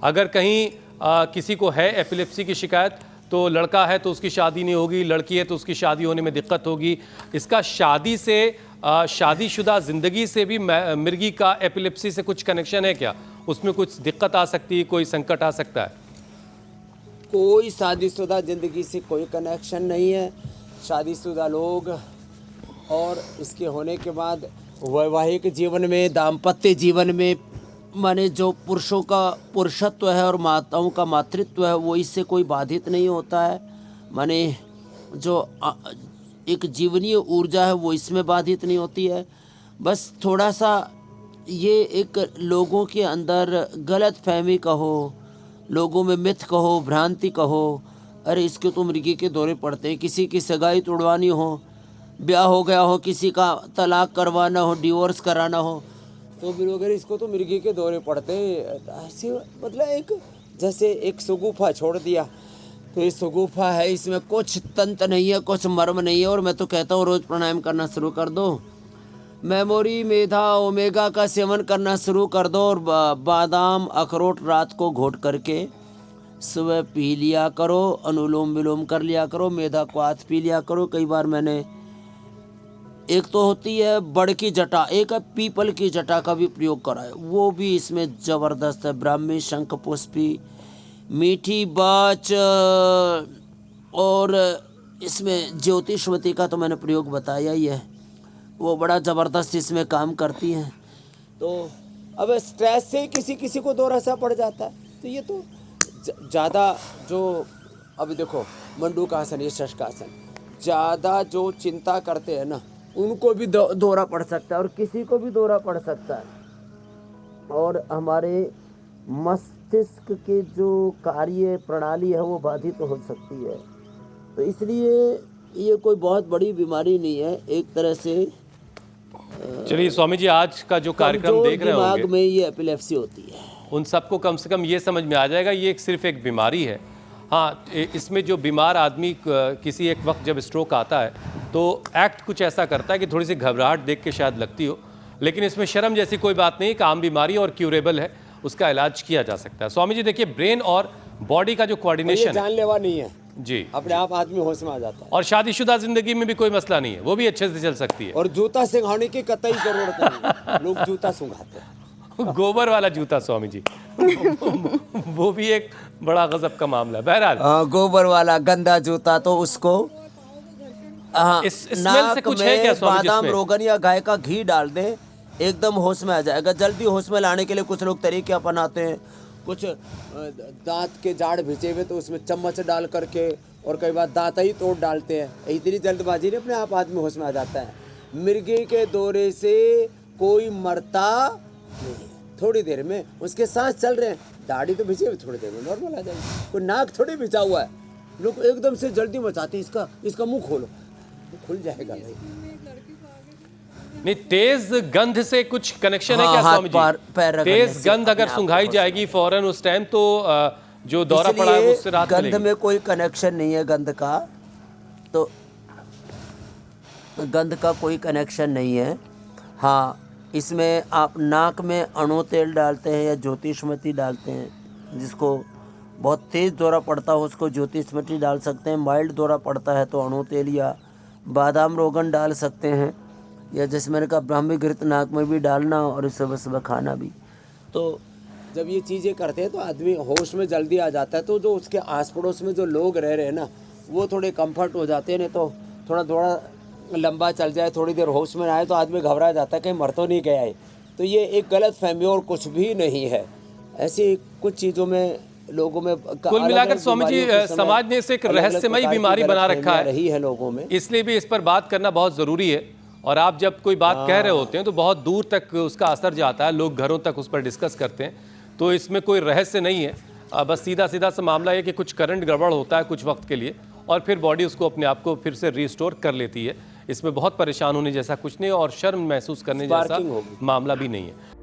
अगर कहीं किसी को है एपिलेप्सी की शिकायत तो लड़का है तो उसकी शादी नहीं होगी, लड़की है तो उसकी शादी होने में दिक्कत होगी। इसका शादी से शादीशुदा ज़िंदगी से भी मिर्गी का एपिलेप्सी से कुछ कनेक्शन है क्या? उसमें कुछ दिक्कत आ सकती है, कोई संकट आ सकता है? कोई शादीशुदा ज़िंदगी से कोई कनेक्शन नहीं है। शादीशुदा लोग और इसके होने के बाद वैवाहिक जीवन में, दाम्पत्य जीवन में, माने जो पुरुषों का पुरुषत्व है और माताओं का मातृत्व है वो इससे कोई बाधित नहीं होता है। माने जो एक जीवनीय ऊर्जा है वो इसमें बाधित नहीं होती है। बस थोड़ा सा ये एक लोगों के अंदर गलत फहमी कहो, लोगों में मिथ कहो, भ्रांति कहो, अरे इसके तो मृगी के दौरे पड़ते हैं। किसी की सगाई तोड़वानी हो, ब्याह हो गया हो, किसी का तलाक करवाना हो, डिवोर्स कराना हो, तो फिर अगर इसको तो मिर्गी के दौरे पड़ते हैं। ऐसे मतलब एक जैसे एक शगुफा छोड़ दिया तो ये शगुफा है, इसमें कुछ तंत्र नहीं है, कुछ मर्म नहीं है। और मैं तो कहता हूँ रोज़ प्राणायाम करना शुरू कर दो, मेमोरी, मेधा, ओमेगा का सेवन करना शुरू कर दो और बादाम अखरोट रात को घोट करके सुबह पी लिया करो, अनुलोम विलोम कर लिया करो, मेधा को हाथ पी लिया करो। कई बार मैंने, एक तो होती है बड़ की जटा, एक है पीपल की जटा का भी प्रयोग करा है, वो भी इसमें ज़बरदस्त है। ब्राह्मी, शंख पुष्पी, मीठी बाच और इसमें ज्योतिषवती का तो मैंने प्रयोग बताया ही है, वो बड़ा ज़बरदस्त इसमें काम करती हैं। तो अब स्ट्रेस से किसी किसी को दौरा सा पड़ जाता है, तो ये तो ज़्यादा जो अभी देखो मंडूकासन, ये शशकासन, ज़्यादा जो चिंता करते हैं ना उनको भी दौरा पड़ सकता है और किसी को भी दौरा पड़ सकता है। और हमारे मस्तिष्क के जो कार्य प्रणाली है वो बाधित हो सकती है। तो इसलिए ये कोई बहुत बड़ी बीमारी नहीं है, एक तरह से। चलिए स्वामी जी, आज का जो कार्यक्रम देख रहे होंगे, दिमाग में ये एपिलेप्सी होती है, उन सबको कम से कम ये समझ में आ जाएगा ये सिर्फ एक बीमारी है। हाँ, इसमें जो बीमार आदमी किसी एक वक्त जब स्ट्रोक आता है तो एक्ट कुछ ऐसा करता है कि थोड़ी सी घबराहट देख के शायद लगती हो, लेकिन इसमें शर्म जैसी कोई बात नहीं, काम बीमारी और क्यूरेबल है, उसका इलाज किया जा सकता है। स्वामी जी देखिए, ब्रेन और बॉडी का जो कोऑर्डिनेशन है, जानलेवा नहीं है जी, अपने आप आदमी होश में आ जाता है। और शादीशुदा जिंदगी में भी कोई मसला नहीं है, वो भी अच्छे से चल सकती है। और जूता सिंघाने की कतई जरूरत नहीं, लोग जूता सुंघाते हैं। गोबर वाला जूता स्वामी जी, वो भी एक बड़ा गजब का मामला है। बहरहाल गोबर वाला गंदा जूता तो उसको स्मेल से कुछ है क्या स्वामी जी? बादाम, रोगन या गाय का घी डाल दे, एकदम होश में आ जाएगा। जल्दी होश में लाने के लिए कुछ लोग तरीके अपनाते हैं, कुछ दांत के जाड़ भिजे हुए तो उसमें चम्मच डाल करके, और कई बार दांत ही तोड़ डालते हैं। इतनी जल्दबाजी ने अपने आप आदमी होश में आ जाता है। मिर्गी के दौरे से कोई मरता नहीं, थोड़ी देर में उसके सांस चल रहे हैं, दाढ़ी तो भिजे हुए, थोड़ी देर में नॉर्मल आ जाएगी। कोई नाक थोड़ी भिजा हुआ है, लोग एकदम से जल्दी मचाते हैं इसका मुंह खोलो, खुल जाएगा भाई। नहीं, तेज गंध से कुछ कनेक्शन है क्या स्वामी जी? तेज गंध अगर सुंघाई जाएगी फौरन उस टाइम तो जो दौरा पड़ा है उससे राहत मिलेगी। गंध में कोई कनेक्शन नहीं है, गंध का तो गंध का कोई कनेक्शन नहीं है। हाँ, इसमें आप नाक में अणु तेल डालते हैं या ज्योतिषमती डालते हैं, जिसको बहुत तेज़ दौरा पड़ता हो उसको ज्योतिषमती डाल सकते हैं। माइल्ड दौरा पड़ता है तो अणु तेल या बादाम रोगन डाल सकते हैं, या जैसे मैंने कहा ब्राह्मी घृत नाक में भी डालना और सुबह सुबह खाना भी। तो जब ये चीज़ें करते हैं तो आदमी होश में जल्दी आ जाता है। तो जो उसके आस पड़ोस में जो लोग रह रहे हैं ना वो थोड़े कंफर्ट हो जाते हैं, नहीं तो थोड़ा लंबा चल जाए, थोड़ी देर होश में आए तो आदमी घबरा जाता है कहीं मर तो नहीं गया है। तो ये एक गलत फहमी और कुछ भी नहीं है। ऐसी कुछ चीज़ों में लोगों में कुल मिलाकर स्वामी जी समाज ने इसे एक रहस्यमयी बीमारी बना रखा है, रही है लोगों में, इसलिए भी इस पर बात करना बहुत ज़रूरी है। और आप जब कोई बात कह रहे होते हैं तो बहुत दूर तक उसका असर जाता है, लोग घरों तक उस पर डिस्कस करते हैं। तो इसमें कोई रहस्य नहीं है, बस सीधा सीधा सा मामला है कि कुछ करंट गड़बड़ होता है कुछ वक्त के लिए और फिर बॉडी उसको अपने आप को फिर से रिस्टोर कर लेती है। इसमें बहुत परेशान होने जैसा कुछ नहीं और शर्म महसूस करने जैसा मामला भी नहीं है।